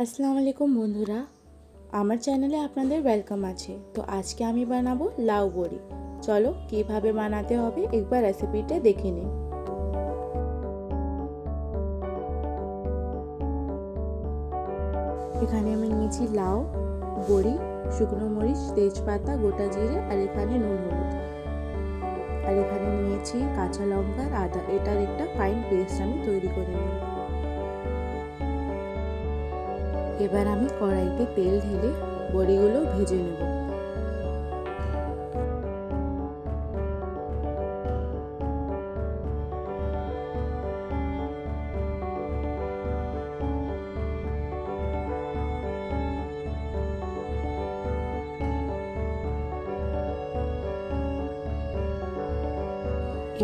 আসসালামু আলাইকুম বন্ধুরা, আমার চ্যানেলে আপনাদের ওয়েলকাম আছে। তো আজকে আমি বানাবো লাউ বড়ি। চলো কিভাবে বানাতে হবে একবার রেসিপিটা দেখে নিই। এখানে আমি নিয়েছি লাউ, বড়ি, শুকনো মরিচ, তেজপাতা, গোটা জিরে আর এখানে নুন হলুদ। আর এখানে নিয়েছি কাঁচা লঙ্কা আর আদা। এটার একটা ফাইন পেস্ট আমি তৈরি করে নেব। এবার আমি কড়াইতে তেল ঢেলে বড়িগুলো ভেজে নেব।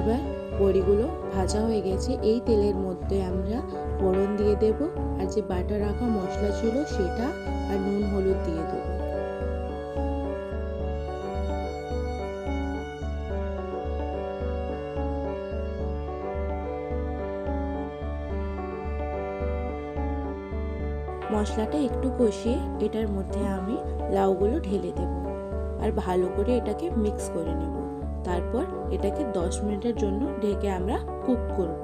এবার বড়িগুলো ভাজা হয়ে গেছে। এই তেলের মধ্যে আমরা ফোড়ন দিয়ে দেব, আর যে বাটা রাখা মশলা ছিল সেটা, আর নুন হলুদ দিয়ে দেব। মশলাটা একটু কষিয়ে এটার মধ্যে আমি লাউগুলো ঢেলে দেব, আর ভালো করে এটাকে মিক্স করে নেব। তারপর এটাকে 10 মিনিটের জন্য ঢেকে আমরা কুক করব।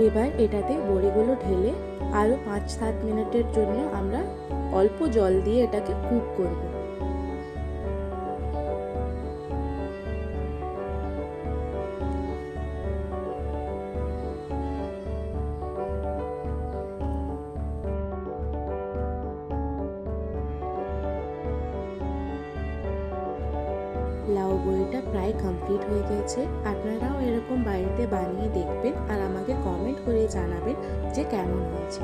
এবার এটাতে বড়িগুলো ঢেলে আরও 5-7 মিনিটের জন্য আমরা অল্প জল দিয়ে এটাকে কুক করব। লাউ বড়িটা প্রায় কমপ্লিট হয়ে গেছে। আপনারাও এরকম বাড়িতে বানিয়ে দেখবেন আর আমাকে কমেন্ট করে জানাবেন যে কেমন হয়েছে।